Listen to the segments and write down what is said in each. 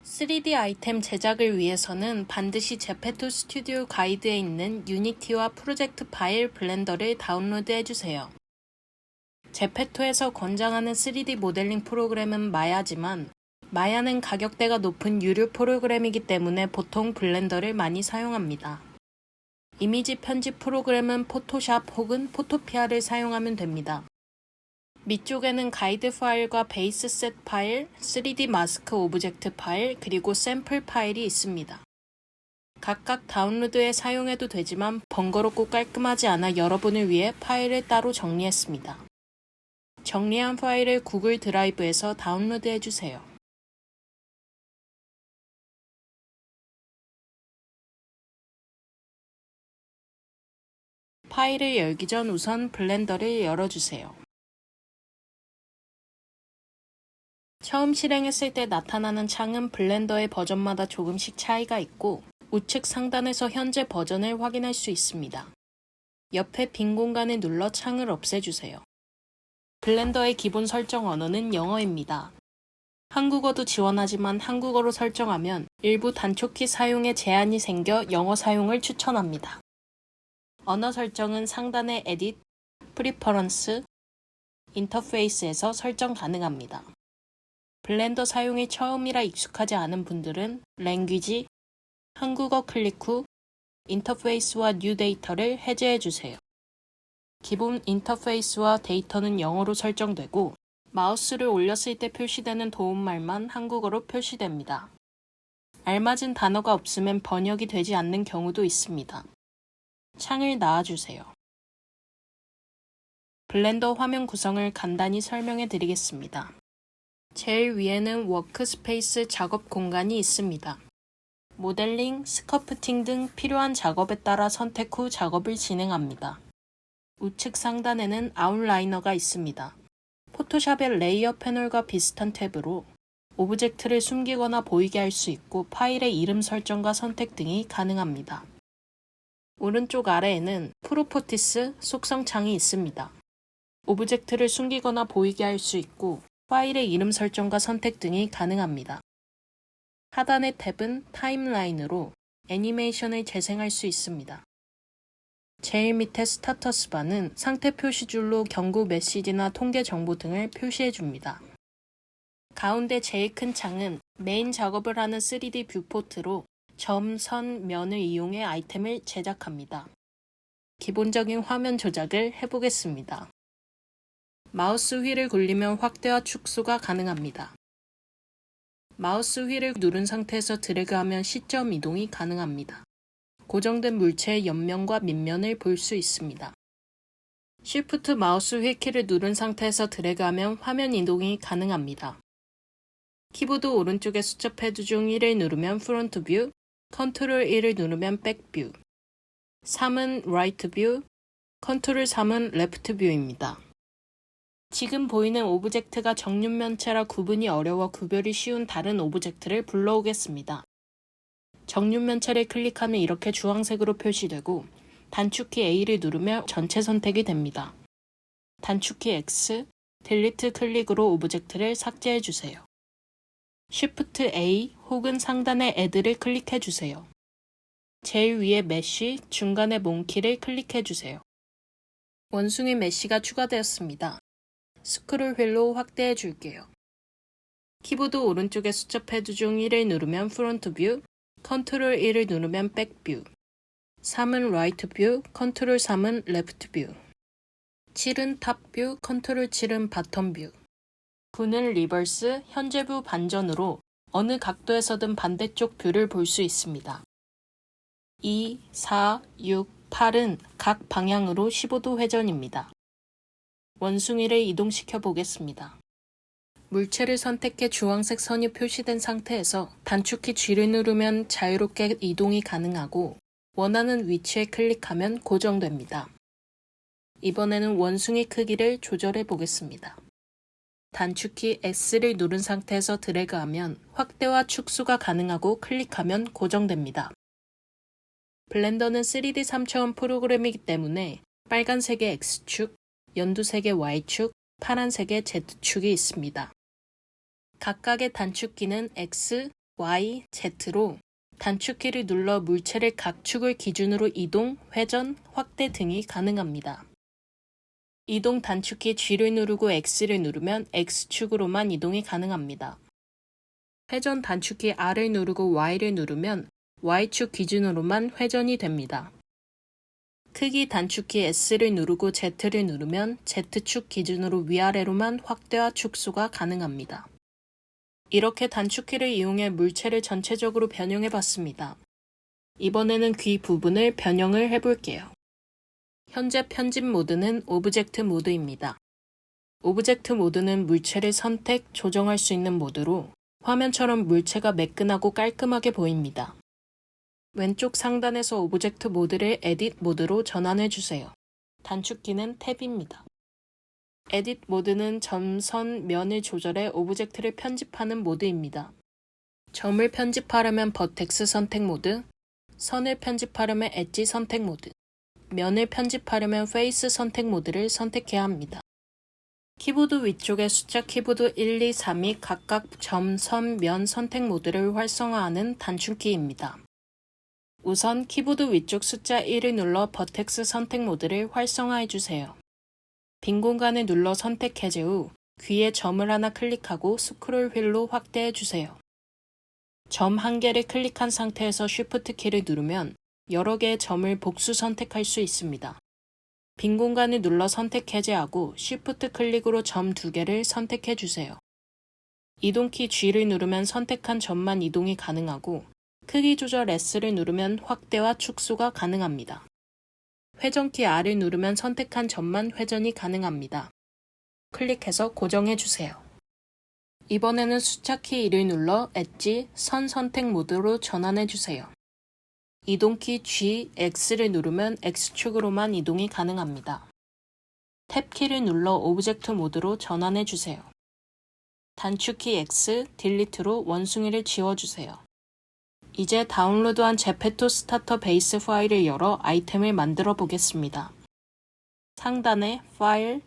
3D 아이템 제작을 위해서는 반드시 제페토 스튜디오 가이드에 있는 유니티와 프로젝트 파일 블렌더를 다운로드해주세요. 제페토에서 권장하는 3D 모델링 프로그램은 마야지만 마야는 가격대가 높은 유료 프로그램이기 때문에 보통 블렌더를 많이 사용합니다. 이미지 편집 프로그램은 포토샵 혹은 포토피아를 사용하면 됩니다. 밑쪽에는 가이드 파일과 베이스 셋 파일, 3D 마스크 오브젝트 파일, 그리고 샘플 파일이 있습니다. 각각 다운로드해 사용해도 되지만 번거롭고 깔끔하지 않아 여러분을 위해 파일을 따로 정리했습니다. 정리한 파일을 구글 드라이브에서 다운로드해주세요. 파일을 열기 전 우선 블렌더를 열어주세요. 처음 실행했을 때 나타나는 창은 블렌더의 버전마다 조금씩 차이가 있고 우측 상단에서 현재 버전을 확인할 수 있습니다. 옆에 빈 공간을 눌러 창을 없애주세요. 블렌더의 기본 설정 언어는 영어입니다. 한국어도 지원하지만 한국어로 설정하면 일부 단축키 사용에 제한이 생겨 영어 사용을 추천합니다. 언어 설정은 상단의 에딧, 프리퍼런스, 인터페이스에서 설정 가능합니다. 블렌더 사용이 처음이라 익숙하지 않은 분들은 랭귀지, 한국어 클릭 후 인터페이스와 뉴 데이터를 해제해주세요. 기본 인터페이스와 데이터는 영어로 설정되고 마우스를 올렸을 때 표시되는 도움말만 한국어로 표시됩니다. 알맞은 단어가 없으면 번역이 되지 않는 경우도 있습니다. 창을 놔주세요. 블렌더 화면 구성을 간단히 설명해 드리겠습니다. 제일 위에는 워크스페이스 작업 공간이 있습니다. 모델링, 스커프팅 등 필요한 작업에 따라 선택 후 작업을 진행합니다. 우측 상단에는 아웃라이너가 있습니다. 포토샵의 레이어 패널과 비슷한 탭으로 오브젝트를 숨기거나 보이게 할 수 있고 파일의 이름 설정과 선택 등이 가능합니다. 오른쪽 아래에는 프로퍼티스 속성 창이 있습니다. 오브젝트를 숨기거나 보이게 할 수 있고 파일의 이름 설정과 선택 등이 가능합니다. 하단의 탭은 타임라인으로 애니메이션을 재생할 수 있습니다. 제일 밑에 스타터스 바는 상태 표시줄로 경고 메시지나 통계 정보 등을 표시해줍니다. 가운데 제일 큰 창은 메인 작업을 하는 3D 뷰포트로 점, 선, 면을 이용해 아이템을 제작합니다. 기본적인 화면 조작을 해보겠습니다. 마우스 휠을 굴리면 확대와 축소가 가능합니다. 마우스 휠을 누른 상태에서 드래그하면 시점 이동이 가능합니다. 고정된 물체의 옆면과 밑면을 볼 수 있습니다. Shift 마우스 휠키를 누른 상태에서 드래그하면 화면 이동이 가능합니다. 키보드 오른쪽의 숫자 패드 중 1을 누르면 프론트 뷰, 컨트롤 1을 누르면 백 뷰, 3은 라이트 뷰, 컨트롤 3은 레프트 뷰입니다. 지금 보이는 오브젝트가 정육면체라 구분이 어려워 구별이 쉬운 다른 오브젝트를 불러오겠습니다. 정육면체를 클릭하면 이렇게 주황색으로 표시되고 단축키 A를 누르며 전체 선택이 됩니다. 단축키 X, 딜리트 클릭으로 오브젝트를 삭제해주세요. Shift A 혹은 상단의 Add를 클릭해주세요. 제일 위에 메쉬, 중간에 몽키를 클릭해주세요. 원숭이 메쉬가 추가되었습니다. 스크롤 휠로 확대해 줄게요. 키보드 오른쪽의 숫자 패드 중 1을 누르면 프론트 뷰, 컨트롤 1을 누르면 백 뷰, 3은 라이트 뷰, 컨트롤 3은 레프트 뷰, 7은 탑 뷰, 컨트롤 7은 바텀 뷰, 9는 리버스, 현재 뷰 반전으로 어느 각도에서든 반대쪽 뷰를 볼 수 있습니다. 2, 4, 6, 8은 각 방향으로 15도 회전입니다. 원숭이를 이동시켜 보겠습니다. 물체를 선택해 주황색 선이 표시된 상태에서 단축키 G를 누르면 자유롭게 이동이 가능하고 원하는 위치에 클릭하면 고정됩니다. 이번에는 원숭이 크기를 조절해 보겠습니다. 단축키 S를 누른 상태에서 드래그하면 확대와 축소가 가능하고 클릭하면 고정됩니다. 블렌더는 3D 3차원 프로그램이기 때문에 빨간색의 X축, 연두색의 Y축, 파란색의 Z축이 있습니다. 각각의 단축키는 X, Y, Z로 단축키를 눌러 물체를 각 축을 기준으로 이동, 회전, 확대 등이 가능합니다. 이동 단축키 G를 누르고 X를 누르면 X축으로만 이동이 가능합니다. 회전 단축키 R을 누르고 Y를 누르면 Y축 기준으로만 회전이 됩니다. 크기 단축키 S를 누르고 Z를 누르면 Z축 기준으로 위아래로만 확대와 축소가 가능합니다. 이렇게 단축키를 이용해 물체를 전체적으로 변형해 봤습니다. 이번에는 귀 부분을 변형을 해볼게요. 현재 편집 모드는 오브젝트 모드입니다. 오브젝트 모드는 물체를 선택, 조정할 수 있는 모드로 화면처럼 물체가 매끈하고 깔끔하게 보입니다. 왼쪽 상단에서 오브젝트 모드를 에딧 모드로 전환해 주세요. 단축키는 탭입니다. 에딧 모드는 점, 선, 면을 조절해 오브젝트를 편집하는 모드입니다. 점을 편집하려면 버텍스 선택 모드, 선을 편집하려면 엣지 선택 모드, 면을 편집하려면 페이스 선택 모드를 선택해야 합니다. 키보드 위쪽에 숫자 키보드 1, 2, 3이 각각 점, 선, 면 선택 모드를 활성화하는 단축키입니다. 우선 키보드 위쪽 숫자 1을 눌러 버텍스 선택 모드를 활성화해 주세요. 빈 공간을 눌러 선택 해제 후 귀에 점을 하나 클릭하고 스크롤 휠로 확대해 주세요. 점 한 개를 클릭한 상태에서 Shift 키를 누르면 여러 개의 점을 복수 선택할 수 있습니다. 빈 공간을 눌러 선택 해제하고 Shift 클릭으로 점 2개를 선택해 주세요. 이동키 G를 누르면 선택한 점만 이동이 가능하고 크기 조절 S를 누르면 확대와 축소가 가능합니다. 회전키 R을 누르면 선택한 점만 회전이 가능합니다. 클릭해서 고정해 주세요. 이번에는 숫자키 2를 눌러 엣지, 선 선택 모드로 전환해 주세요. 이동키 G, X를 누르면 X축으로만 이동이 가능합니다. 탭키를 눌러 오브젝트 모드로 전환해 주세요. 단축키 X, 딜리트로 원숭이를 지워주세요. 이제 다운로드한 제페토 스타터 베이스 파일을 열어 아이템을 만들어 보겠습니다. 상단에 파일,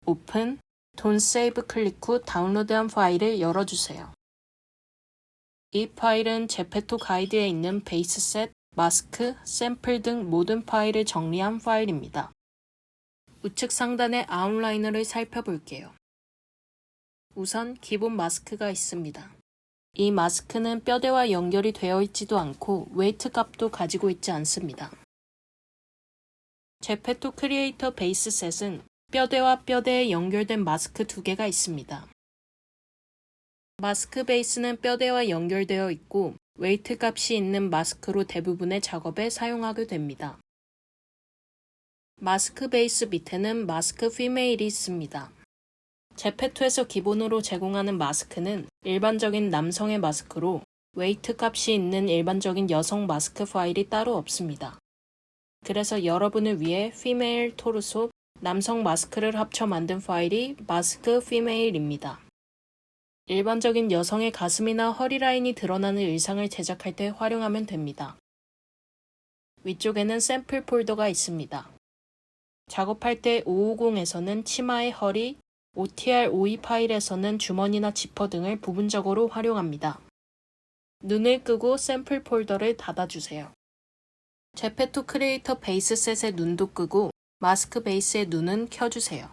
오픈, 돈 세이브 클릭 후 다운로드한 파일을 열어주세요. 이 파일은 제페토 가이드에 있는 베이스 셋, 마스크, 샘플 등 모든 파일을 정리한 파일입니다. 우측 상단의 아웃라이너를 살펴볼게요. 우선 기본 마스크가 있습니다. 이 마스크는 뼈대와 연결이 되어 있지도 않고 웨이트 값도 가지고 있지 않습니다. 제페토 크리에이터 베이스 셋은 뼈대와 뼈대에 연결된 마스크 2개가 있습니다. 마스크 베이스는 뼈대와 연결되어 있고 웨이트 값이 있는 마스크로 대부분의 작업에 사용하게 됩니다. 마스크 베이스 밑에는 마스크 피메일이 있습니다. 제페토에서 기본으로 제공하는 마스크는 일반적인 남성의 마스크로 웨이트 값이 있는 일반적인 여성 마스크 파일이 따로 없습니다. 그래서 여러분을 위해 피메일 토르소, 남성 마스크를 합쳐 만든 파일이 마스크 피메일입니다. 일반적인 여성의 가슴이나 허리 라인이 드러나는 의상을 제작할 때 활용하면 됩니다. 위쪽에는 샘플 폴더가 있습니다. 작업할 때 550에서는 치마의 허리, OTR52 파일에서는 주머니나 지퍼 등을 부분적으로 활용합니다. 눈을 끄고 샘플 폴더를 닫아주세요. 제페토 크리에이터 베이스 셋의 눈도 끄고 마스크 베이스의 눈은 켜주세요.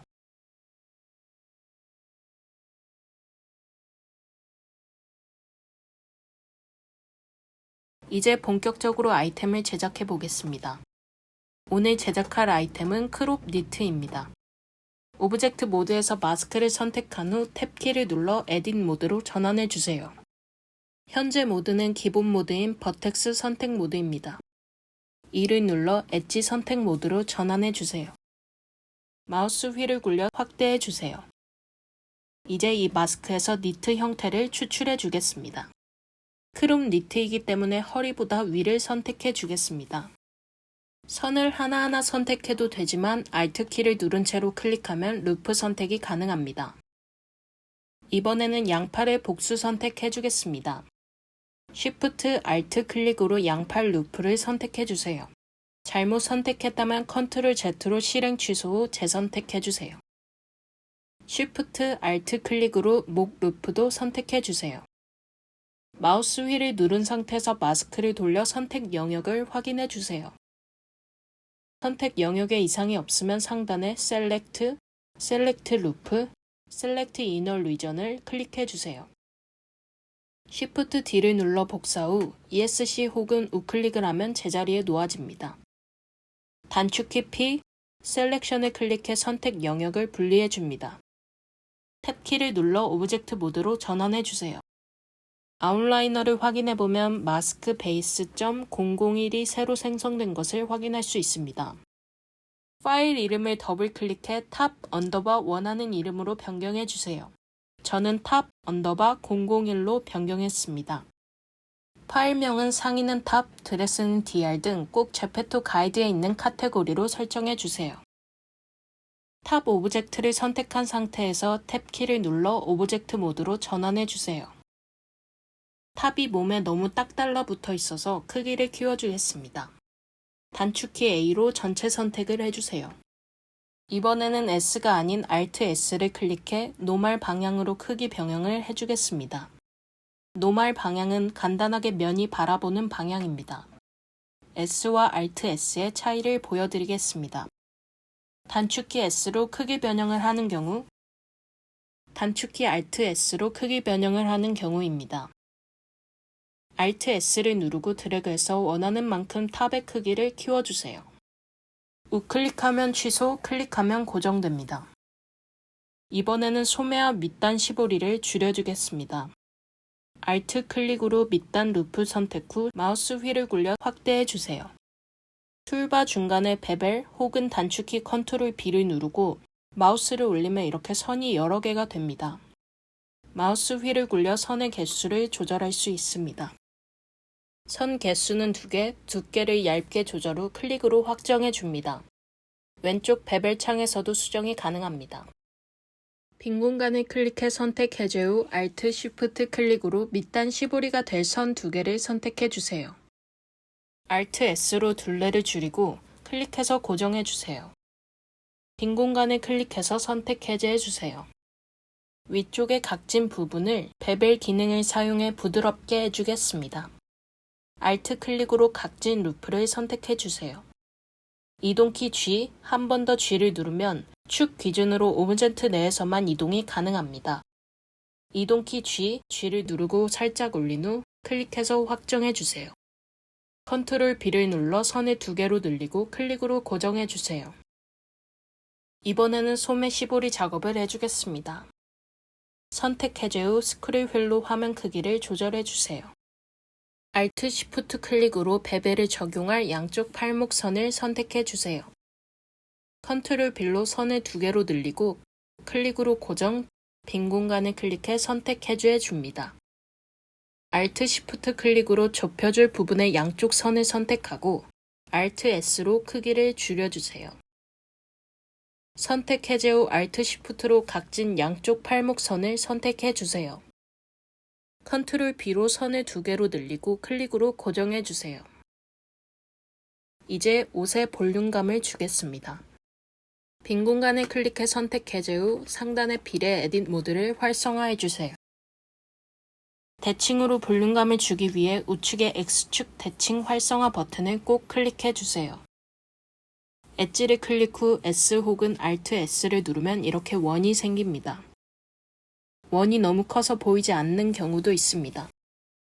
이제 본격적으로 아이템을 제작해 보겠습니다. 오늘 제작할 아이템은 크롭 니트입니다. 오브젝트 모드에서 마스크를 선택한 후 탭키를 눌러 에딧 모드로 전환해 주세요. 현재 모드는 기본 모드인 버텍스 선택 모드입니다. 이를 눌러 엣지 선택 모드로 전환해 주세요. 마우스 휠을 굴려 확대해 주세요. 이제 이 마스크에서 니트 형태를 추출해 주겠습니다. 크롭 니트이기 때문에 허리보다 위를 선택해 주겠습니다. 선을 하나하나 선택해도 되지만 Alt 키를 누른 채로 클릭하면 루프 선택이 가능합니다. 이번에는 양팔을 복수 선택해 주겠습니다. Shift Alt 클릭으로 양팔 루프를 선택해 주세요. 잘못 선택했다면 Ctrl Z로 실행 취소 후 재선택해 주세요. Shift Alt 클릭으로 목 루프도 선택해 주세요. 마우스 휠을 누른 상태에서 마스크를 돌려 선택 영역을 확인해 주세요. 선택 영역에 이상이 없으면 상단에 Select, Select Loop, Select Inner Region을 클릭해 주세요. Shift D를 눌러 복사 후 ESC 혹은 우클릭을 하면 제자리에 놓아집니다. 단축키 P, 셀렉션을 클릭해 선택 영역을 분리해 줍니다. 탭키를 눌러 오브젝트 모드로 전환해 주세요. 아웃라이너를 확인해 보면 마스크 베이스.001이 새로 생성된 것을 확인할 수 있습니다. 파일 이름을 더블 클릭해 탑 언더바 원하는 이름으로 변경해 주세요. 저는 탑 언더바 001로 변경했습니다. 파일명은 상위는 탑, 드레스는 DR 등 꼭 제페토 가이드에 있는 카테고리로 설정해 주세요. 탑 오브젝트를 선택한 상태에서 탭키를 눌러 오브젝트 모드로 전환해 주세요. 탑이 몸에 너무 딱 달라붙어 있어서 크기를 키워주겠습니다. 단축키 A로 전체 선택을 해주세요. 이번에는 S가 아닌 Alt S를 클릭해 노멀 방향으로 크기 변형을 해주겠습니다. 노멀 방향은 간단하게 면이 바라보는 방향입니다. S와 Alt S의 차이를 보여드리겠습니다. 단축키 S로 크기 변형을 하는 경우, 단축키 Alt S로 크기 변형을 하는 경우입니다. Alt S를 누르고 드래그해서 원하는 만큼 탑의 크기를 키워주세요. 우클릭하면 취소, 클릭하면 고정됩니다. 이번에는 소매와 밑단 시보리를 줄여주겠습니다. Alt 클릭으로 밑단 루프 선택 후 마우스 휠을 굴려 확대해주세요. 툴바 중간에 베벨 혹은 단축키 컨트롤 B를 누르고 마우스를 올리면 이렇게 선이 여러 개가 됩니다. 마우스 휠을 굴려 선의 개수를 조절할 수 있습니다. 선 개수는 2개, 두께를 얇게 조절 후 클릭으로 확정해 줍니다. 왼쪽 베벨 창에서도 수정이 가능합니다. 빈 공간을 클릭해 선택 해제 후 Alt Shift 클릭으로 밑단 시보리가 될 선 2개를 선택해 주세요. Alt S로 둘레를 줄이고 클릭해서 고정해 주세요. 빈 공간을 클릭해서 선택 해제해 주세요. 위쪽의 각진 부분을 베벨 기능을 사용해 부드럽게 해주겠습니다. Alt 클릭으로 각진 루프를 선택해 주세요. 이동키 G, 한 번 더 G를 누르면 축 기준으로 오브젝트 내에서만 이동이 가능합니다. 이동키 G, G를 누르고 살짝 올린 후 클릭해서 확정해 주세요. 컨트롤 B를 눌러 선을 2개로 늘리고 클릭으로 고정해 주세요. 이번에는 소매 시보리 작업을 해주겠습니다. 선택 해제 후 스크롤 휠로 화면 크기를 조절해 주세요. Alt Shift 클릭으로 베벨을 적용할 양쪽 팔목선을 선택해 주세요. 컨트롤 B로 선을 2개로 늘리고 클릭으로 고정, 빈 공간을 클릭해 선택 해제 줍니다. Alt Shift 클릭으로 좁혀줄 부분의 양쪽 선을 선택하고 Alt S로 크기를 줄여주세요. 선택 해제 후 Alt Shift로 각진 양쪽 팔목선을 선택해 주세요. 컨트롤 B로 선을 2개로 늘리고 클릭으로 고정해 주세요. 이제 옷에 볼륨감을 주겠습니다. 빈 공간을 클릭해 선택 해제 후 상단의 비례 에딧 모드를 활성화해 주세요. 대칭으로 볼륨감을 주기 위해 우측의 X축 대칭 활성화 버튼을 꼭 클릭해 주세요. 엣지를 클릭 후 S 혹은 Alt S를 누르면 이렇게 원이 생깁니다. 원이 너무 커서 보이지 않는 경우도 있습니다.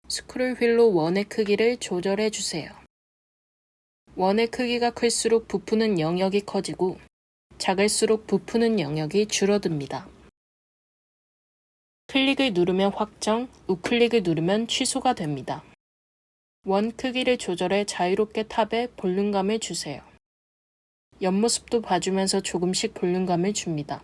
스크롤 휠로 원의 크기를 조절해 주세요. 원의 크기가 클수록 부푸는 영역이 커지고 작을수록 부푸는 영역이 줄어듭니다. 클릭을 누르면 확정, 우클릭을 누르면 취소가 됩니다. 원 크기를 조절해 자유롭게 탑에 볼륨감을 주세요. 옆모습도 봐주면서 조금씩 볼륨감을 줍니다.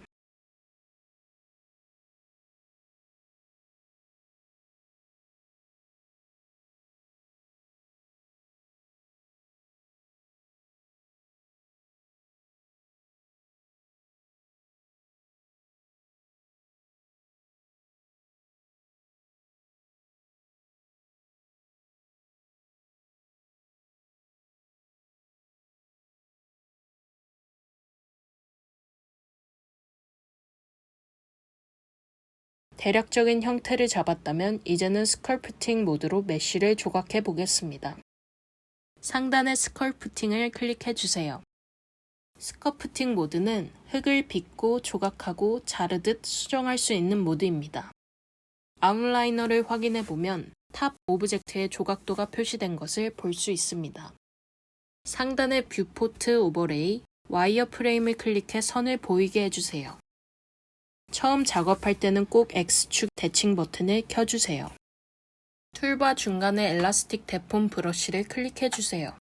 대략적인 형태를 잡았다면 이제는 스컬프팅 모드로 메쉬를 조각해 보겠습니다. 상단의 스컬프팅을 클릭해 주세요. 스컬프팅 모드는 흙을 빚고 조각하고 자르듯 수정할 수 있는 모드입니다. 아웃라이너를 확인해 보면 탑 오브젝트의 조각도가 표시된 것을 볼 수 있습니다. 상단의 뷰포트 오버레이, 와이어프레임을 클릭해 선을 보이게 해주세요. 처음 작업할 때는 꼭 X축 대칭 버튼을 켜주세요. 툴바 중간에 엘라스틱 데폼 브러쉬를 클릭해주세요.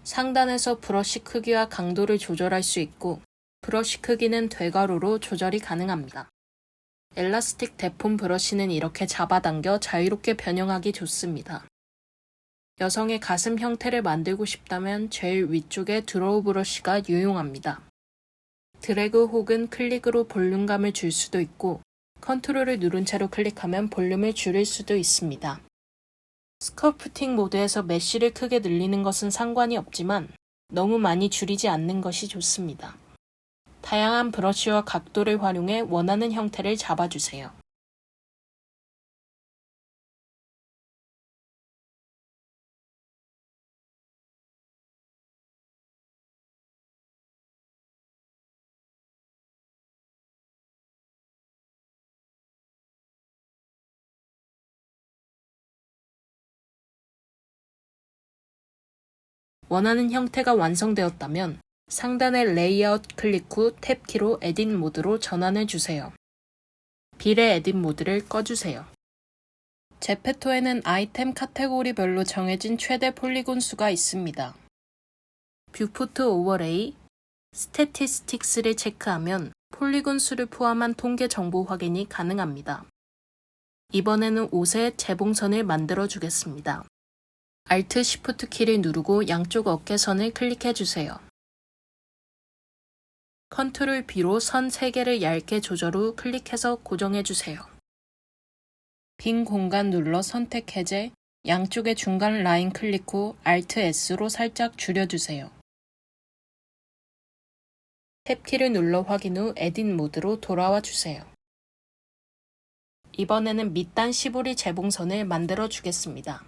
상단에서 브러쉬 크기와 강도를 조절할 수 있고 브러쉬 크기는 되가로로 조절이 가능합니다. 엘라스틱 데폼 브러쉬는 이렇게 잡아당겨 자유롭게 변형하기 좋습니다. 여성의 가슴 형태를 만들고 싶다면 제일 위쪽에 드로우 브러쉬가 유용합니다. 드래그 혹은 클릭으로 볼륨감을 줄 수도 있고 컨트롤을 누른 채로 클릭하면 볼륨을 줄일 수도 있습니다. 스컬프팅 모드에서 메쉬를 크게 늘리는 것은 상관이 없지만 너무 많이 줄이지 않는 것이 좋습니다. 다양한 브러쉬와 각도를 활용해 원하는 형태를 잡아주세요. 원하는 형태가 완성되었다면 상단의 레이아웃 클릭 후 탭키로 에딧 모드로 전환해 주세요. 빌의 에딧 모드를 꺼주세요. 제페토에는 아이템 카테고리별로 정해진 최대 폴리곤 수가 있습니다. 뷰포트 오버레이, 스태티스틱스를 체크하면 폴리곤 수를 포함한 통계 정보 확인이 가능합니다. 이번에는 옷에 재봉선을 만들어 주겠습니다. Alt Shift 키를 누르고 양쪽 어깨선을 클릭해 주세요. 컨트롤 B로 선 3개를 얇게 조절 후 클릭해서 고정해 주세요. 빈 공간 눌러 선택 해제, 양쪽의 중간 라인 클릭 후 Alt S로 살짝 줄여주세요. 탭키를 눌러 확인 후 에딧 모드로 돌아와 주세요. 이번에는 밑단 시보리 재봉선을 만들어 주겠습니다.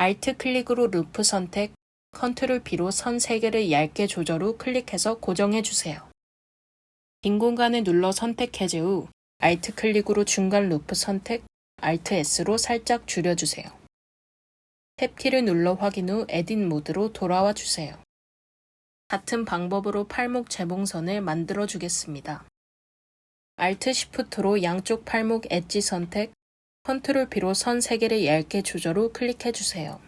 Alt 클릭으로 루프 선택, 컨트롤 B로 선 3개를 얇게 조절 후 클릭해서 고정해 주세요. 빈 공간을 눌러 선택 해제 후 Alt 클릭으로 중간 루프 선택, Alt S로 살짝 줄여주세요. 탭키를 눌러 확인 후 에딧 모드로 돌아와 주세요. 같은 방법으로 팔목 재봉선을 만들어 주겠습니다. Alt Shift로 양쪽 팔목 엣지 선택, 컨트롤 B로 선 3개를 얇게 조절 후 클릭해 주세요.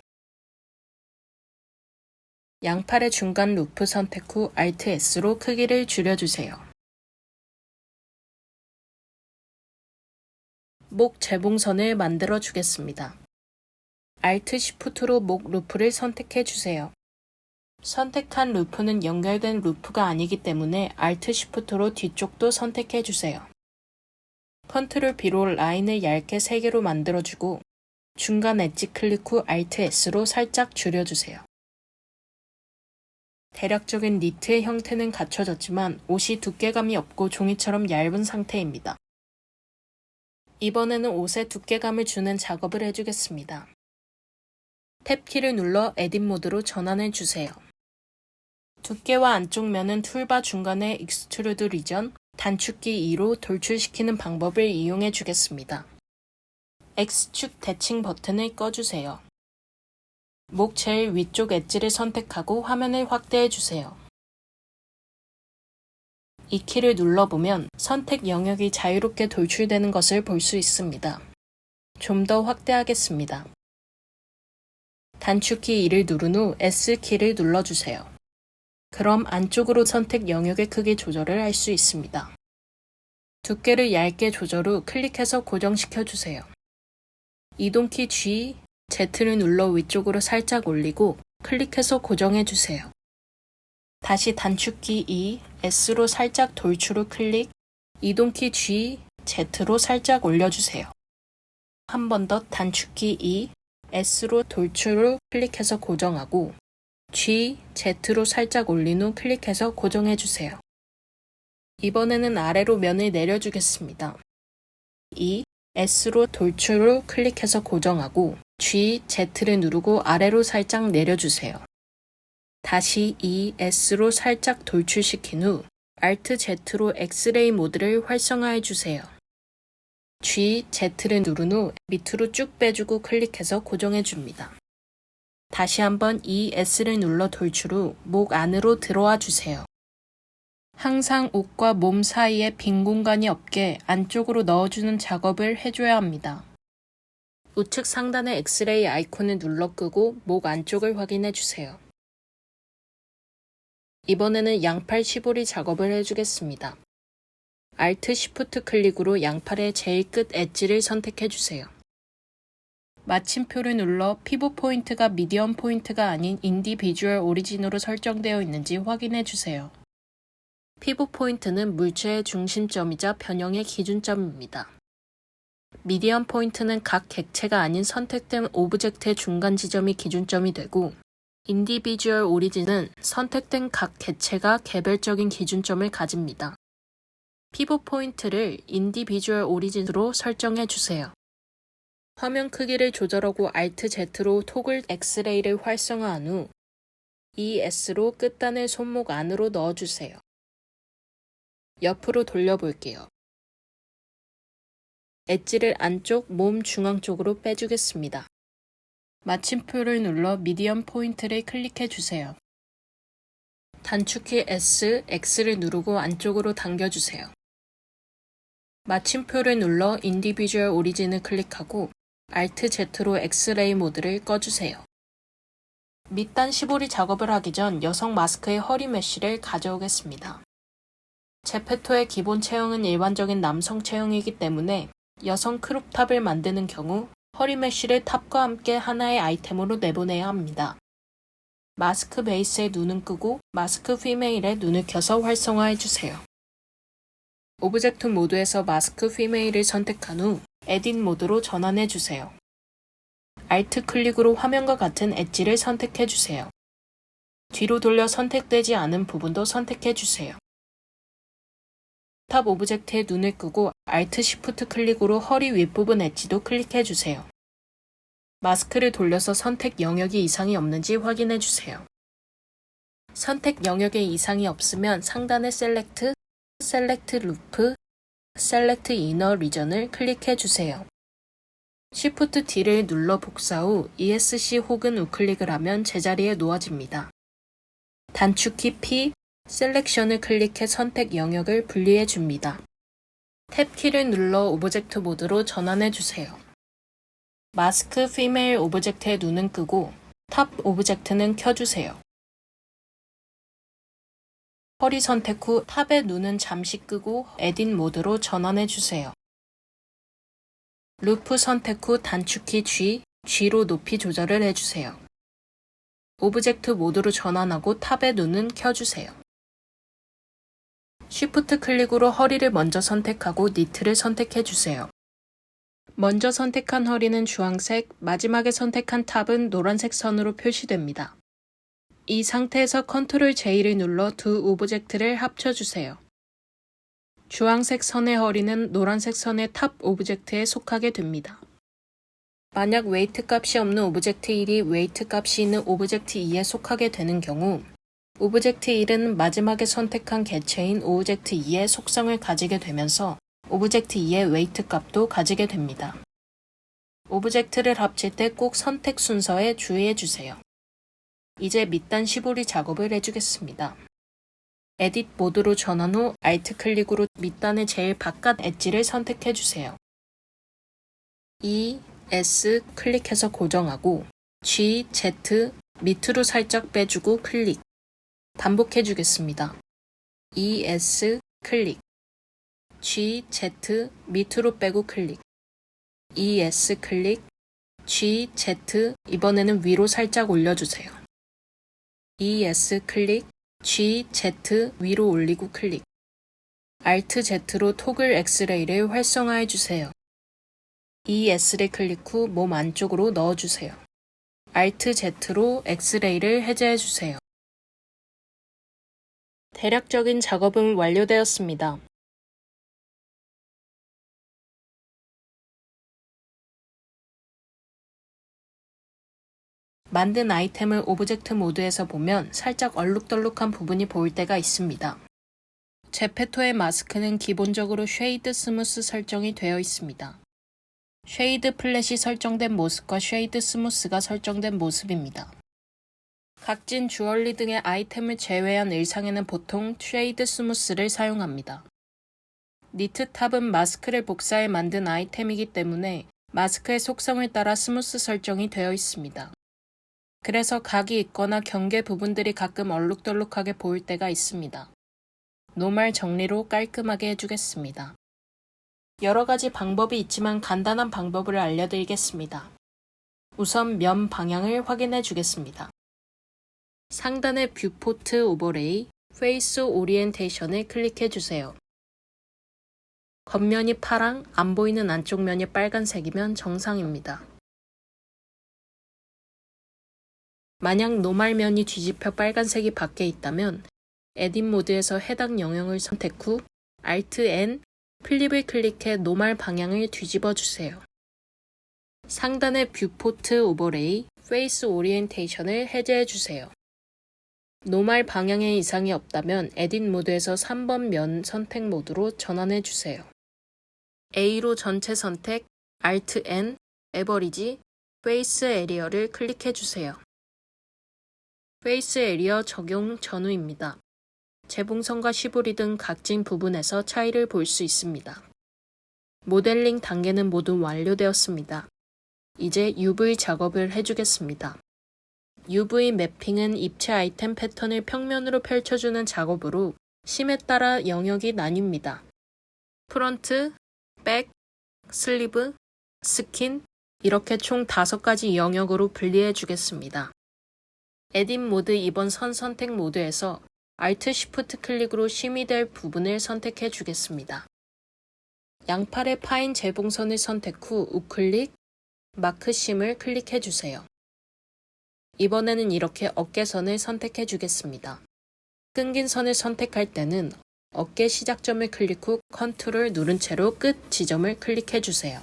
양팔의 중간 루프 선택 후 Alt S로 크기를 줄여주세요. 목 재봉선을 만들어 주겠습니다. Alt Shift로 목 루프를 선택해 주세요. 선택한 루프는 연결된 루프가 아니기 때문에 Alt Shift로 뒤쪽도 선택해 주세요. 컨트롤 B로 라인을 얇게 3개로 만들어주고 중간 엣지 클릭 후 Alt S로 살짝 줄여주세요. 대략적인 니트의 형태는 갖춰졌지만 옷이 두께감이 없고 종이처럼 얇은 상태입니다. 이번에는 옷에 두께감을 주는 작업을 해주겠습니다. 탭키를 눌러 에딧 모드로 전환해 주세요. 두께와 안쪽 면은 툴바 중간에 익스트루드 리전, 단축키 2로 돌출시키는 방법을 이용해 주겠습니다. X축 대칭 버튼을 꺼주세요. 목 제일 위쪽 엣지를 선택하고 화면을 확대해 주세요. 이 키를 눌러보면 선택 영역이 자유롭게 돌출되는 것을 볼 수 있습니다. 좀 더 확대하겠습니다. 단축키 2를 누른 후 S키를 눌러주세요. 그럼 안쪽으로 선택 영역의 크기 조절을 할 수 있습니다. 두께를 얇게 조절 후 클릭해서 고정시켜 주세요. 이동키 G, Z를 눌러 위쪽으로 살짝 올리고 클릭해서 고정해 주세요. 다시 단축키 E, S로 살짝 돌출 후 클릭, 이동키 G, Z로 살짝 올려주세요. 한 번 더 단축키 E, S로 돌출 후 클릭해서 고정하고 G, Z로 살짝 올린 후 클릭해서 고정해주세요. 이번에는 아래로 면을 내려주겠습니다. E, S로 돌출을 클릭해서 고정하고 G, Z를 누르고 아래로 살짝 내려주세요. 다시 E, S로 살짝 돌출시킨 후 Alt Z로 엑스레이 모드를 활성화해주세요. G, Z를 누른 후 밑으로 쭉 빼주고 클릭해서 고정해줍니다. 다시 한번 E, S를 눌러 돌출 후 목 안으로 들어와 주세요. 항상 옷과 몸 사이에 빈 공간이 없게 안쪽으로 넣어주는 작업을 해줘야 합니다. 우측 상단의 엑스레이 아이콘을 눌러 끄고 목 안쪽을 확인해주세요. 이번에는 양팔 시보리 작업을 해주겠습니다. Alt Shift 클릭으로 양팔의 제일 끝 엣지를 선택해주세요. 마침표를 눌러 피벗 포인트가 미디엄 포인트가 아닌 인디비주얼 오리진으로 설정되어 있는지 확인해주세요. 피벗 포인트는 물체의 중심점이자 변형의 기준점입니다. 미디엄 포인트는 각 객체가 아닌 선택된 오브젝트의 중간 지점이 기준점이 되고 인디비주얼 오리진은 선택된 각 객체가 개별적인 기준점을 가집니다. 피벗 포인트를 인디비주얼 오리진으로 설정해 주세요. 화면 크기를 조절하고 Alt Z로 토글 엑스레이를 활성화한 후 ES로 끝단을 손목 안으로 넣어주세요. 옆으로 돌려볼게요. 엣지를 안쪽 몸 중앙 쪽으로 빼주겠습니다. 마침표를 눌러 미디엄 포인트를 클릭해주세요. 단축키 S, X를 누르고 안쪽으로 당겨주세요. 마침표를 눌러 인디비주얼 오리진을 클릭하고 Alt Z로 엑스레이 모드를 꺼주세요. 밑단 시보리 작업을 하기 전 여성 마스크의 허리 메쉬를 가져오겠습니다. 제페토의 기본 체형은 일반적인 남성 체형이기 때문에 여성 크롭탑을 만드는 경우 허리 메쉬를 탑과 함께 하나의 아이템으로 내보내야 합니다. 마스크 베이스에 눈은 끄고 마스크 피메일에 눈을 켜서 활성화해주세요. 오브젝트 모드에서 마스크 피메일을 선택한 후 에딧 모드로 전환해주세요. Alt 클릭으로 화면과 같은 엣지를 선택해주세요. 뒤로 돌려 선택되지 않은 부분도 선택해주세요. 탑 오브젝트에 눈을 끄고 Alt Shift 클릭으로 허리 윗부분 엣지도 클릭해주세요. 마스크를 돌려서 선택 영역이 이상이 없는지 확인해주세요. 선택 영역에 이상이 없으면 상단의 Select, Select Loop, Select Inner Region을 클릭해주세요. Shift D를 눌러 복사 후 ESC 혹은 우클릭을 하면 제자리에 놓아집니다. 단축키 P, 셀렉션을 클릭해 선택 영역을 분리해 줍니다. 탭키를 눌러 오브젝트 모드로 전환해 주세요. 마스크 피메일 오브젝트의 눈은 끄고 탑 오브젝트는 켜주세요. 허리 선택 후 탑의 눈은 잠시 끄고 에딧 모드로 전환해 주세요. 루프 선택 후 단축키 G, G로 높이 조절을 해주세요. 오브젝트 모드로 전환하고 탑의 눈은 켜주세요. Shift 클릭으로 허리를 먼저 선택하고 니트를 선택해주세요. 먼저 선택한 허리는 주황색, 마지막에 선택한 탑은 노란색 선으로 표시됩니다. 이 상태에서 Ctrl J를 눌러 두 오브젝트를 합쳐주세요. 주황색 선의 허리는 노란색 선의 탑 오브젝트에 속하게 됩니다. 만약 웨이트 값이 없는 오브젝트 1이 웨이트 값이 있는 오브젝트 2에 속하게 되는 경우 오브젝트 1은 마지막에 선택한 개체인 오브젝트 2의 속성을 가지게 되면서 오브젝트 2의 웨이트 값도 가지게 됩니다. 오브젝트를 합칠 때 꼭 선택 순서에 주의해주세요. 이제 밑단 시보리 작업을 해주겠습니다. 에딧 모드로 전환 후 Alt 클릭으로 밑단의 제일 바깥 엣지를 선택해주세요. E, S 클릭해서 고정하고 G, Z 밑으로 살짝 빼주고 클릭. 반복해주겠습니다. E, S 클릭. G, Z 밑으로 빼고 클릭. E, S 클릭. G, Z 이번에는 위로 살짝 올려주세요. E, S 클릭. G, Z 위로 올리고 클릭. Alt Z로 토글 엑스레이를 활성화해주세요. E, S를 클릭 후 몸 안쪽으로 넣어주세요. Alt Z로 엑스레이를 해제해주세요. 대략적인 작업은 완료되었습니다. 만든 아이템을 오브젝트 모드에서 보면 살짝 얼룩덜룩한 부분이 보일 때가 있습니다. 제페토의 마스크는 기본적으로 쉐이드 스무스 설정이 되어 있습니다. 쉐이드 플랫이 설정된 모습과 쉐이드 스무스가 설정된 모습입니다. 각진 주얼리 등의 아이템을 제외한 의상에는 보통 쉐이드 스무스를 사용합니다. 니트 탑은 마스크를 복사해 만든 아이템이기 때문에 마스크의 속성을 따라 스무스 설정이 되어 있습니다. 그래서 각이 있거나 경계 부분들이 가끔 얼룩덜룩하게 보일 때가 있습니다. 노멀 정리로 깔끔하게 해주겠습니다. 여러 가지 방법이 있지만 간단한 방법을 알려드리겠습니다. 우선 면 방향을 확인해 주겠습니다. 상단의 뷰포트 오버레이, 페이스 오리엔테이션을 클릭해 주세요. 겉면이 파랑, 안 보이는 안쪽 면이 빨간색이면 정상입니다. 만약 노멀면이 뒤집혀 빨간색이 밖에 있다면 에딧 모드에서 해당 영역을 선택 후 Alt N, 플립을 클릭해 노멀 방향을 뒤집어 주세요. 상단의 뷰포트 오버레이, 페이스 오리엔테이션을 해제해 주세요. 노멀 방향에 이상이 없다면 에딧 모드에서 3번 면 선택 모드로 전환해 주세요. A로 전체 선택, Alt N, 에버리지, 페이스 에리어를 클릭해 주세요. 페이스 에리어 적용 전후입니다. 재봉선과 시보리 등 각진 부분에서 차이를 볼 수 있습니다. 모델링 단계는 모두 완료되었습니다. 이제 UV 작업을 해주겠습니다. UV 매핑은 입체 아이템 패턴을 평면으로 펼쳐주는 작업으로 심에 따라 영역이 나뉩니다. 프론트, 백, 슬리브, 스킨 이렇게 총 5가지 영역으로 분리해 주겠습니다. 에딧 모드 2번 선 선택 모드에서 Alt Shift 클릭으로 심이 될 부분을 선택해 주겠습니다. 양팔의 파인 재봉선을 선택 후 우클릭, 마크 심을 클릭해 주세요. 이번에는 이렇게 어깨선을 선택해 주겠습니다. 끊긴 선을 선택할 때는 어깨 시작점을 클릭 후 컨트롤 누른 채로 끝 지점을 클릭해 주세요.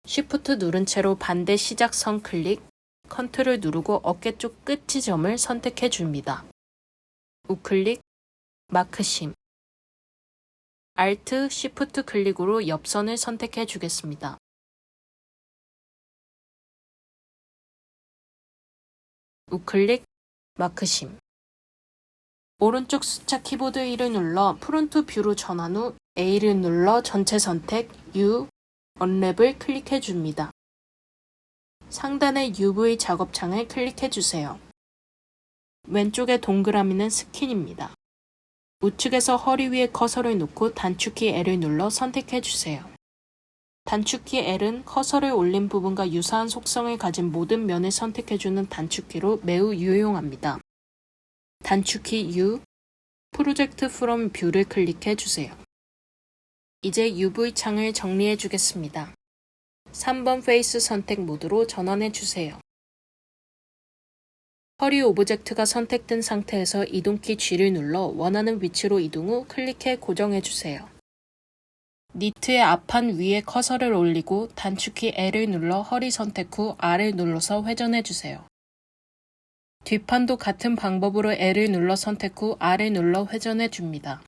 Shift 누른 채로 반대 시작선 클릭, 컨트롤 누르고 어깨 쪽 끝 지점을 선택해 줍니다. 우클릭, 마크심, Alt, Shift 클릭으로 옆선을 선택해 주겠습니다. 우클릭, 마크심. 오른쪽 숫자 키보드 1을 눌러 프론트 뷰로 전환 후 A를 눌러 전체 선택, U, 언랩을 클릭해 줍니다. 상단의 UV 작업창을 클릭해 주세요. 왼쪽의 동그라미는 스킨입니다. 우측에서 허리 위에 커서를 놓고 단축키 L을 눌러 선택해 주세요. 단축키 L은 커서를 올린 부분과 유사한 속성을 가진 모든 면을 선택해주는 단축키로 매우 유용합니다. 단축키 U, 프로젝트 프롬 뷰를 클릭해 주세요. 이제 UV 창을 정리해 주겠습니다. 3번 페이스 선택 모드로 전환해 주세요. 허리 오브젝트가 선택된 상태에서 이동키 G를 눌러 원하는 위치로 이동 후 클릭해 고정해 주세요. 니트의 앞판 위에 커서를 올리고 단축키 L을 눌러 허리 선택 후 R을 눌러서 회전해 주세요. 뒷판도 같은 방법으로 L을 눌러 선택 후 R을 눌러 회전해 줍니다.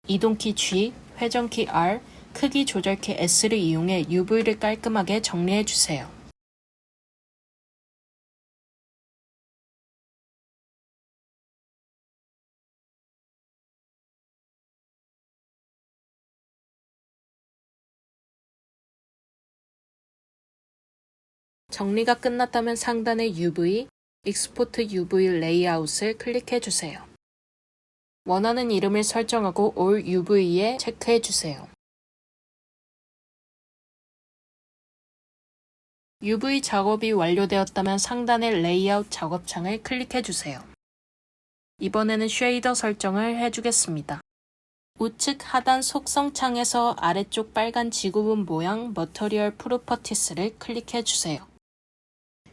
이동키 G, 회전키 R, 크기 조절키 S를 이용해 UV를 깔끔하게 정리해 주세요. 정리가 끝났다면 상단의 UV, 익스포트 UV 레이아웃을 클릭해 주세요. 원하는 이름을 설정하고 All UV에 체크해 주세요. UV 작업이 완료되었다면 상단의 레이아웃 작업창을 클릭해 주세요. 이번에는 쉐이더 설정을 해주겠습니다. 우측 하단 속성 창에서 아래쪽 빨간 지구본 모양 머터리얼 프로퍼티스를 클릭해 주세요.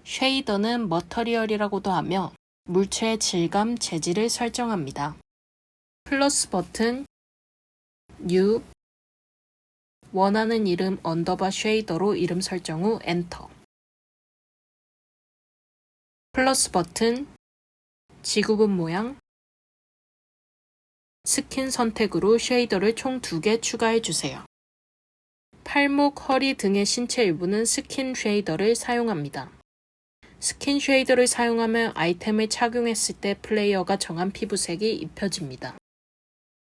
쉐이더는 머터리얼이라고도 하며 물체의 질감, 재질을 설정합니다. 플러스 버튼, New, 원하는 이름 언더바 쉐이더로 이름 설정 후 엔터. 플러스 버튼, 지구본 모양, 스킨 선택으로 쉐이더를 총 2개 추가해주세요. 팔목, 허리 등의 신체 일부는 스킨 쉐이더를 사용합니다. 스킨 쉐이더를 사용하면 아이템을 착용했을 때 플레이어가 정한 피부색이 입혀집니다.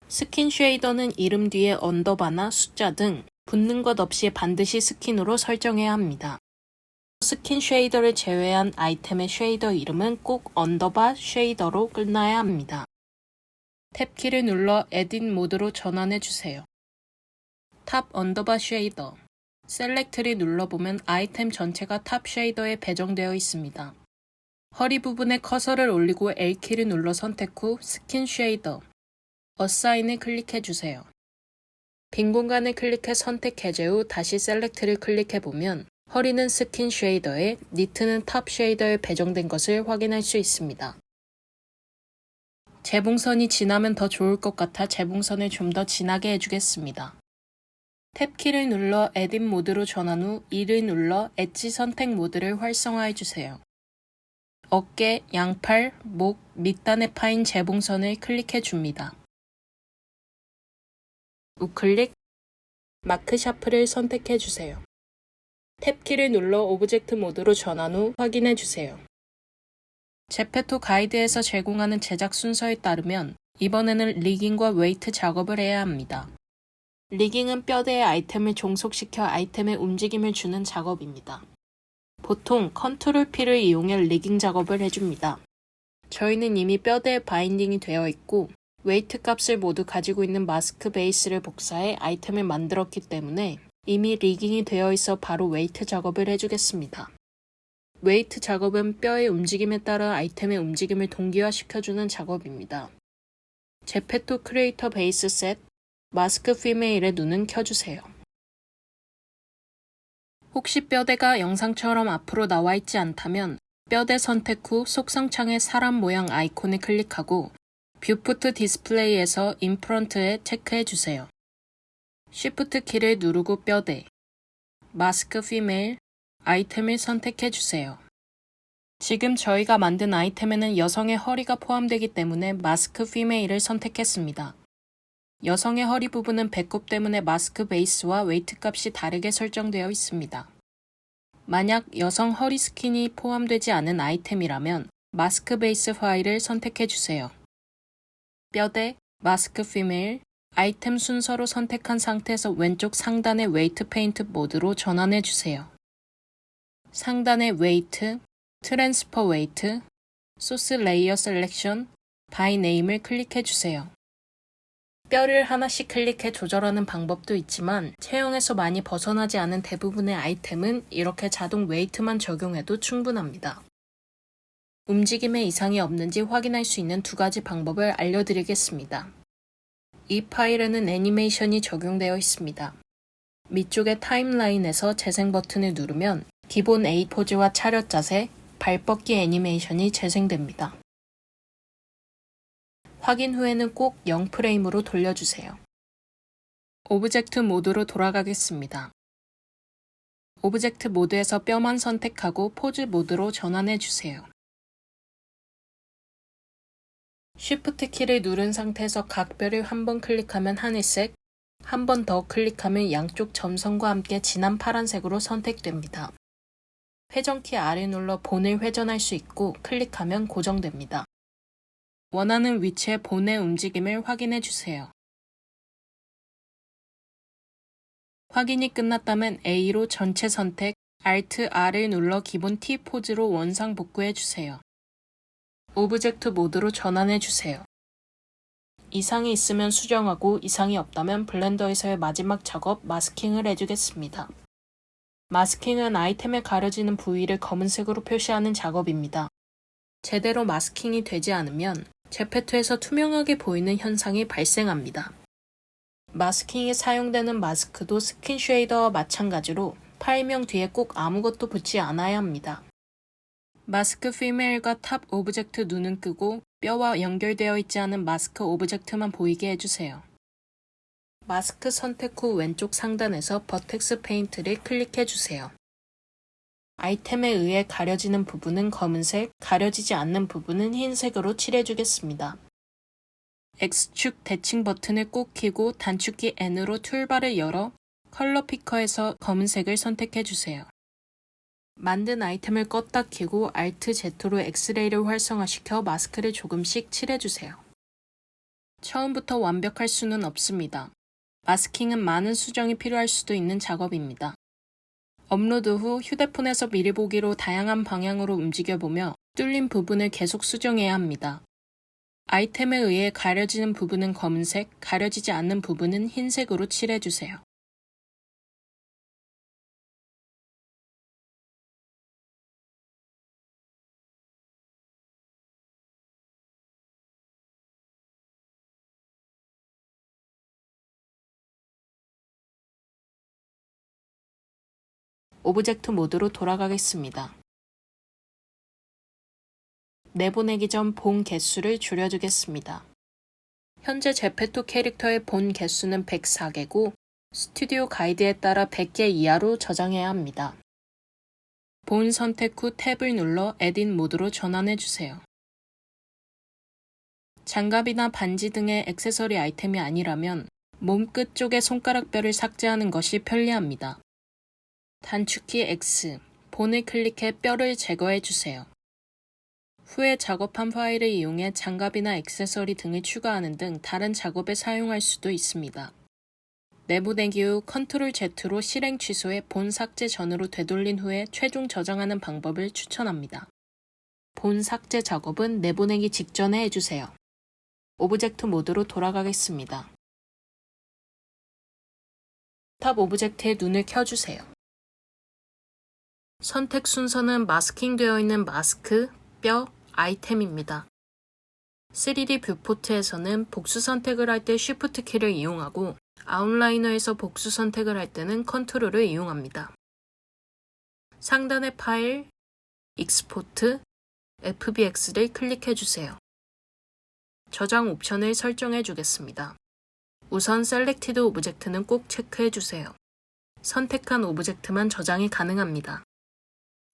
스킨 쉐이더는 이름 뒤에 언더바나 숫자 등 붙는 것 없이 반드시 스킨으로 설정해야 합니다. 스킨 쉐이더를 제외한 아이템의 쉐이더 이름은 꼭 언더바 쉐이더로 끝나야 합니다. 탭키를 눌러 에딧 모드로 전환해주세요. 탑 언더바 쉐이더, 셀렉트를 눌러보면 아이템 전체가 탑 쉐이더에 배정되어 있습니다. 허리 부분에 커서를 올리고 L키를 눌러 선택 후 스킨 쉐이더, 어사인을 클릭해주세요. 빈 공간을 클릭해 선택 해제 후 다시 셀렉트를 클릭해보면 허리는 스킨 쉐이더에, 니트는 탑 쉐이더에 배정된 것을 확인할 수 있습니다. 재봉선이 진하면 더 좋을 것 같아 재봉선을 좀 더 진하게 해주겠습니다. 탭키를 눌러 에딧 모드로 전환 후 2를 눌러 엣지 선택 모드를 활성화해주세요. 어깨, 양팔, 목, 밑단에 파인 재봉선을 클릭해줍니다. 우클릭, 마크 샤프를 선택해주세요. 탭키를 눌러 오브젝트 모드로 전환 후 확인해주세요. 제페토 가이드에서 제공하는 제작 순서에 따르면 이번에는 리깅과 웨이트 작업을 해야 합니다. 리깅은 뼈대에 아이템을 종속시켜 아이템의 움직임을 주는 작업입니다. 보통 컨트롤 P를 이용해 리깅 작업을 해줍니다. 저희는 이미 뼈대에 바인딩이 되어 있고 웨이트 값을 모두 가지고 있는 마스크 베이스를 복사해 아이템을 만들었기 때문에 이미 리깅이 되어 있어 바로 웨이트 작업을 해주겠습니다. 웨이트 작업은 뼈의 움직임에 따라 아이템의 움직임을 동기화시켜주는 작업입니다. 제페토 크리에이터 베이스 셋, 마스크 피메일의 눈은 켜주세요. 혹시 뼈대가 영상처럼 앞으로 나와 있지 않다면 뼈대 선택 후 속성창의 사람 모양 아이콘을 클릭하고 뷰푸트 디스플레이에서 인프런트에 체크해주세요. 쉬프트 키를 누르고 뼈대, 마스크 피메일, 아이템을 선택해주세요. 지금 저희가 만든 아이템에는 여성의 허리가 포함되기 때문에 마스크 피메일을 선택했습니다. 여성의 허리 부분은 배꼽 때문에 마스크 베이스와 웨이트 값이 다르게 설정되어 있습니다. 만약 여성 허리 스킨이 포함되지 않은 아이템이라면 마스크 베이스 파일을 선택해주세요. 뼈대, 마스크 피메일, 아이템 순서로 선택한 상태에서 왼쪽 상단의 웨이트 페인트 모드로 전환해주세요. 상단의 웨이트, 트랜스퍼 웨이트, 소스 레이어 셀렉션, 바이 네임을 클릭해주세요. 뼈를 하나씩 클릭해 조절하는 방법도 있지만 체형에서 많이 벗어나지 않은 대부분의 아이템은 이렇게 자동 웨이트만 적용해도 충분합니다. 움직임에 이상이 없는지 확인할 수 있는 2가지 방법을 알려드리겠습니다. 이 파일에는 애니메이션이 적용되어 있습니다. 밑쪽의 타임라인에서 재생 버튼을 누르면 기본 A 포즈와 차렷 자세, 발 뻗기 애니메이션이 재생됩니다. 확인 후에는 꼭 0프레임으로 돌려주세요. 오브젝트 모드로 돌아가겠습니다. 오브젝트 모드에서 뼈만 선택하고 포즈 모드로 전환해주세요. 쉬프트 키를 누른 상태에서 각 뼈를 한 번 클릭하면 하늘색, 한 번 더 클릭하면 양쪽 점선과 함께 진한 파란색으로 선택됩니다. 회전키 R을 눌러 본을 회전할 수 있고 클릭하면 고정됩니다. 원하는 위치의 본의 움직임을 확인해 주세요. 확인이 끝났다면 A로 전체 선택, Alt R을 눌러 기본 T 포즈로 원상 복구해 주세요. 오브젝트 모드로 전환해 주세요. 이상이 있으면 수정하고 이상이 없다면 블렌더에서의 마지막 작업 마스킹을 해주겠습니다. 마스킹은 아이템에 가려지는 부위를 검은색으로 표시하는 작업입니다. 제대로 마스킹이 되지 않으면 제페토에서 투명하게 보이는 현상이 발생합니다. 마스킹에 사용되는 마스크도 스킨 쉐이더와 마찬가지로 파일명 뒤에 꼭 아무것도 붙지 않아야 합니다. 마스크 피메일과 탑 오브젝트 눈은 끄고 뼈와 연결되어 있지 않은 마스크 오브젝트만 보이게 해주세요. 마스크 선택 후 왼쪽 상단에서 버텍스 페인트를 클릭해주세요. 아이템에 의해 가려지는 부분은 검은색, 가려지지 않는 부분은 흰색으로 칠해주겠습니다. X축 대칭 버튼을 꼭 켜고 단축키 N으로 툴바를 열어 컬러 피커에서 검은색을 선택해주세요. 만든 아이템을 껐다 켜고 Alt Z로 엑스레이를 활성화시켜 마스크를 조금씩 칠해주세요. 처음부터 완벽할 수는 없습니다. 마스킹은 많은 수정이 필요할 수도 있는 작업입니다. 업로드 후 휴대폰에서 미리 보기로 다양한 방향으로 움직여보며 뚫린 부분을 계속 수정해야 합니다. 아이템에 의해 가려지는 부분은 검은색, 가려지지 않는 부분은 흰색으로 칠해주세요. 오브젝트 모드로 돌아가겠습니다. 내보내기 전 본 개수를 줄여주겠습니다. 현재 제페토 캐릭터의 본 개수는 104개고 스튜디오 가이드에 따라 100개 이하로 저장해야 합니다. 본 선택 후 탭을 눌러 에딧 모드로 전환해주세요. 장갑이나 반지 등의 액세서리 아이템이 아니라면 몸끝 쪽의 손가락뼈를 삭제하는 것이 편리합니다. 단축키 X, 본을 클릭해 뼈를 제거해주세요. 후에 작업한 파일을 이용해 장갑이나 액세서리 등을 추가하는 등 다른 작업에 사용할 수도 있습니다. 내보내기 후 Ctrl Z로 실행 취소해 본 삭제 전으로 되돌린 후에 최종 저장하는 방법을 추천합니다. 본 삭제 작업은 내보내기 직전에 해주세요. 오브젝트 모드로 돌아가겠습니다. 탑 오브젝트에 눈을 켜주세요. 선택 순서는 마스킹되어 있는 마스크, 뼈, 아이템입니다. 3D 뷰포트에서는 복수 선택을 할 때 Shift 키를 이용하고 아웃라이너에서 복수 선택을 할 때는 컨트롤을 이용합니다. 상단의 파일, 익스포트, FBX를 클릭해주세요. 저장 옵션을 설정해 주겠습니다. 우선 셀렉티드 오브젝트는 꼭 체크해 주세요. 선택한 오브젝트만 저장이 가능합니다.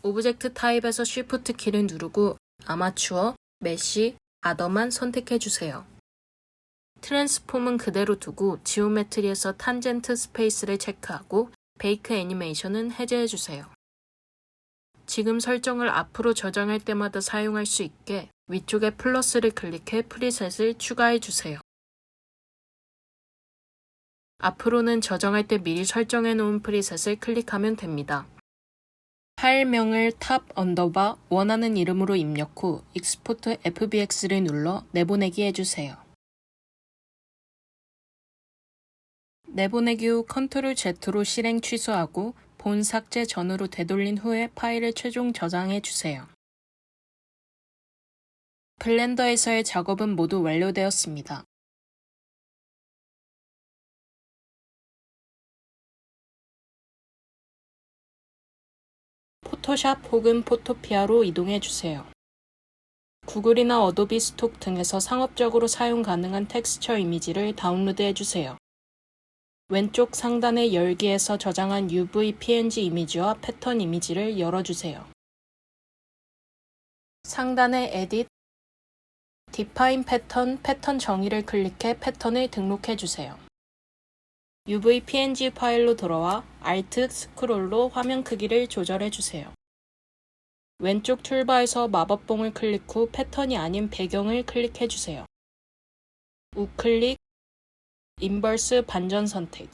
오브젝트 타입에서 Shift 키를 누르고 아마추어, 메쉬, 아더만 선택해 주세요. 트랜스폼은 그대로 두고 지오메트리에서 탄젠트 스페이스를 체크하고 베이크 애니메이션은 해제해 주세요. 지금 설정을 앞으로 저장할 때마다 사용할 수 있게 위쪽에 플러스를 클릭해 프리셋을 추가해 주세요. 앞으로는 저장할 때 미리 설정해 놓은 프리셋을 클릭하면 됩니다. 파일명을 탑 언더바 원하는 이름으로 입력 후 익스포트 FBX를 눌러 내보내기 해주세요. 내보내기 후 Ctrl Z로 실행 취소하고 본 삭제 전으로 되돌린 후에 파일을 최종 저장해 주세요. 블렌더에서의 작업은 모두 완료되었습니다. 포토샵 혹은 포토피아로 이동해 주세요. 구글이나 어도비 스톡 등에서 상업적으로 사용 가능한 텍스처 이미지를 다운로드해 주세요. 왼쪽 상단의 열기에서 저장한 UV PNG 이미지와 패턴 이미지를 열어주세요. 상단의 에딧, 디파인 패턴 정의를 클릭해 패턴을 등록해 주세요. UV PNG 파일로 돌아와 Alt 스크롤로 화면 크기를 조절해 주세요. 왼쪽 툴바에서 마법봉을 클릭 후 패턴이 아닌 배경을 클릭해 주세요. 우클릭, 인버스 반전 선택.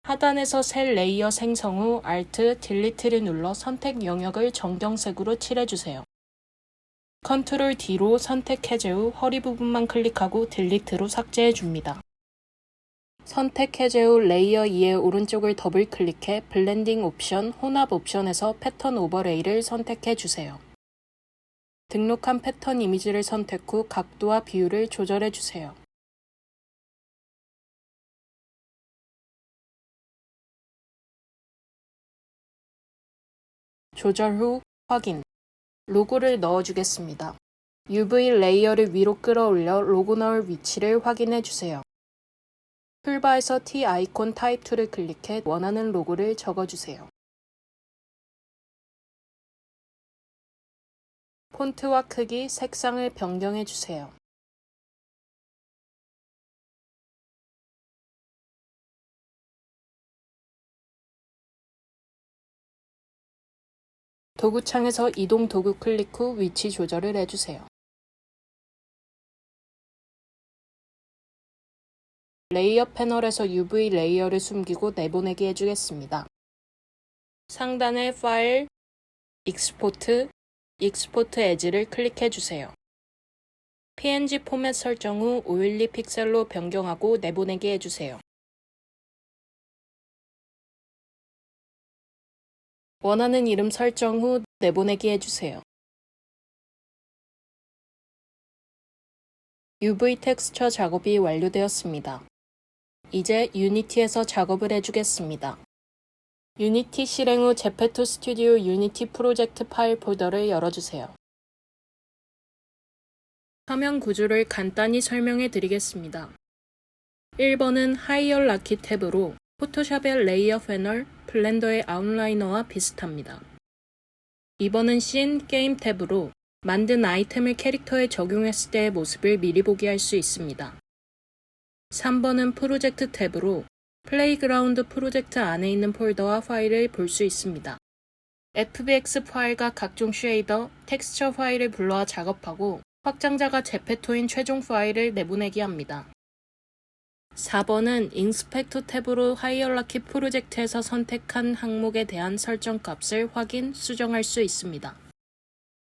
하단에서 새 레이어 생성 후 Alt, Delete를 눌러 선택 영역을 정경색으로 칠해주세요. Ctrl D로 선택 해제 후 허리 부분만 클릭하고 딜리트로 삭제해줍니다. 선택 해제 후 레이어 2의 오른쪽을 더블 클릭해 블렌딩 옵션, 혼합 옵션에서 패턴 오버레이를 선택해주세요. 등록한 패턴 이미지를 선택 후 각도와 비율을 조절해주세요. 조절 후 확인. 로고를 넣어주겠습니다. UV 레이어를 위로 끌어올려 로고 넣을 위치를 확인해주세요. 툴바에서 T 아이콘 타입 2를 클릭해 원하는 로고를 적어주세요. 폰트와 크기, 색상을 변경해 주세요. 도구창에서 이동 도구 클릭 후 위치 조절을 해주세요. 레이어 패널에서 UV 레이어를 숨기고 내보내기 해주겠습니다. 상단의 파일, 익스포트, 익스포트 에즈를 클릭해주세요. PNG 포맷 설정 후 512 픽셀로 변경하고 내보내기 해주세요. 원하는 이름 설정 후 내보내기 해주세요. UV 텍스처 작업이 완료되었습니다. 이제 유니티에서 작업을 해주겠습니다. 유니티 실행 후 제페토 스튜디오 유니티 프로젝트 파일 폴더를 열어주세요. 화면 구조를 간단히 설명해 드리겠습니다. 1번은 하이어라키 탭으로 포토샵의 레이어 패널, 블렌더의 아웃라이너와 비슷합니다. 2번은 씬, 게임 탭으로 만든 아이템을 캐릭터에 적용했을 때의 모습을 미리 보기 할 수 있습니다. 3번은 프로젝트 탭으로 플레이그라운드 프로젝트 안에 있는 폴더와 파일을 볼 수 있습니다. FBX 파일과 각종 쉐이더, 텍스처 파일을 불러와 작업하고 확장자가 제페토인 최종 파일을 내보내기 합니다. 4번은 인스펙터 탭으로 하이어라키 프로젝트에서 선택한 항목에 대한 설정 값을 확인, 수정할 수 있습니다.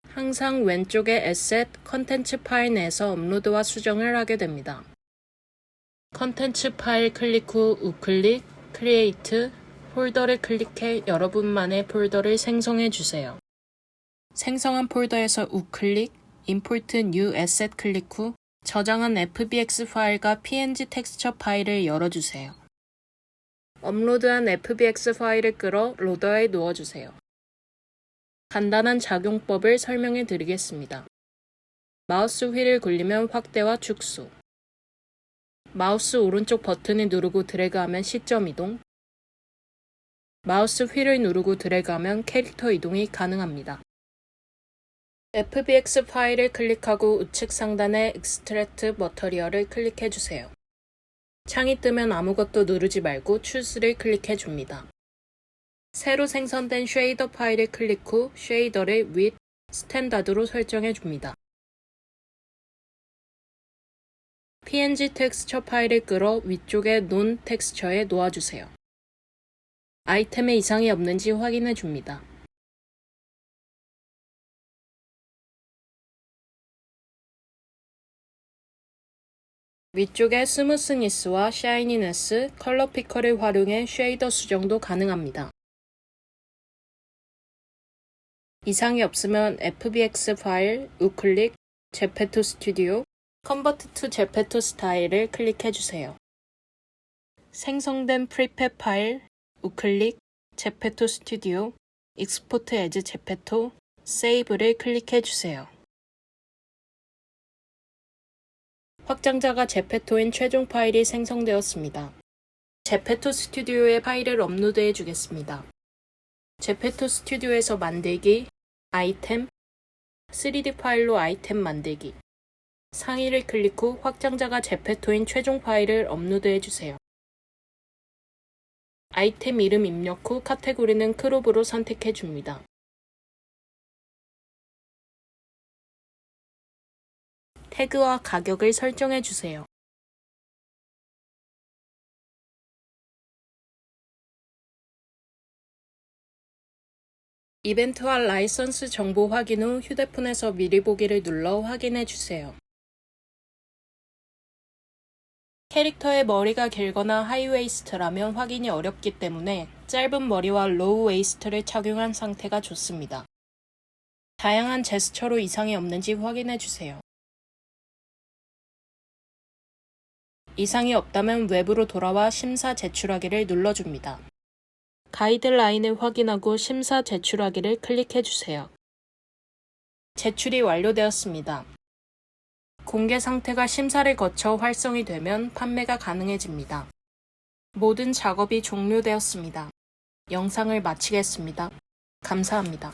항상 왼쪽의 에셋, 컨텐츠 파일 내에서 업로드와 수정을 하게 됩니다. 컨텐츠 파일 클릭 후 우클릭, 크리에이트, 폴더를 클릭해 여러분만의 폴더를 생성해 주세요. 생성한 폴더에서 우클릭, 임포트 뉴 에셋 클릭 후 저장한 FBX 파일과 PNG 텍스처 파일을 열어주세요. 업로드한 FBX 파일을 끌어 로더에 놓아주세요. 간단한 작용법을 설명해 드리겠습니다. 마우스 휠을 굴리면 확대와 축소. 마우스 오른쪽 버튼을 누르고 드래그하면 시점 이동. 마우스 휠을 누르고 드래그하면 캐릭터 이동이 가능합니다. FBX 파일을 클릭하고 우측 상단의 Extract Material을 클릭해주세요. 창이 뜨면 아무것도 누르지 말고 Choose를 클릭해줍니다. 새로 생성된 쉐이더 파일을 클릭 후 쉐이더를 With, 스탠다드로 설정해줍니다. PNG 텍스처 파일을 끌어 위쪽의 논 텍스처에 놓아주세요. 아이템에 이상이 없는지 확인해줍니다. 위쪽의 스무스니스와 샤이니네스, 컬러 피커를 활용해 쉐이더 수정도 가능합니다. 이상이 없으면 FBX 파일, 우클릭, 제페토 스튜디오, 컨버트 투 제페토 스타일을 클릭해주세요. 생성된 프리팹 파일, 우클릭, 제페토 스튜디오, 익스포트 에즈 제페토, 세이브를 클릭해주세요. 확장자가 제페토인 최종 파일이 생성되었습니다. 제페토 스튜디오에 파일을 업로드해 주겠습니다. 제페토 스튜디오에서 만들기, 아이템, 3D 파일로 아이템 만들기. 상위를 클릭 후 확장자가 제페토인 최종 파일을 업로드해 주세요. 아이템 이름 입력 후 카테고리는 크롭으로 선택해 줍니다. 태그와 가격을 설정해 주세요. 이벤트와 라이선스 정보 확인 후 휴대폰에서 미리 보기를 눌러 확인해 주세요. 캐릭터의 머리가 길거나 하이웨이스트라면 확인이 어렵기 때문에 짧은 머리와 로우 웨이스트를 착용한 상태가 좋습니다. 다양한 제스처로 이상이 없는지 확인해 주세요. 이상이 없다면 외부로 돌아와 심사 제출하기를 눌러줍니다. 가이드라인을 확인하고 심사 제출하기를 클릭해주세요. 제출이 완료되었습니다. 공개 상태가 심사를 거쳐 활성이 되면 판매가 가능해집니다. 모든 작업이 종료되었습니다. 영상을 마치겠습니다. 감사합니다.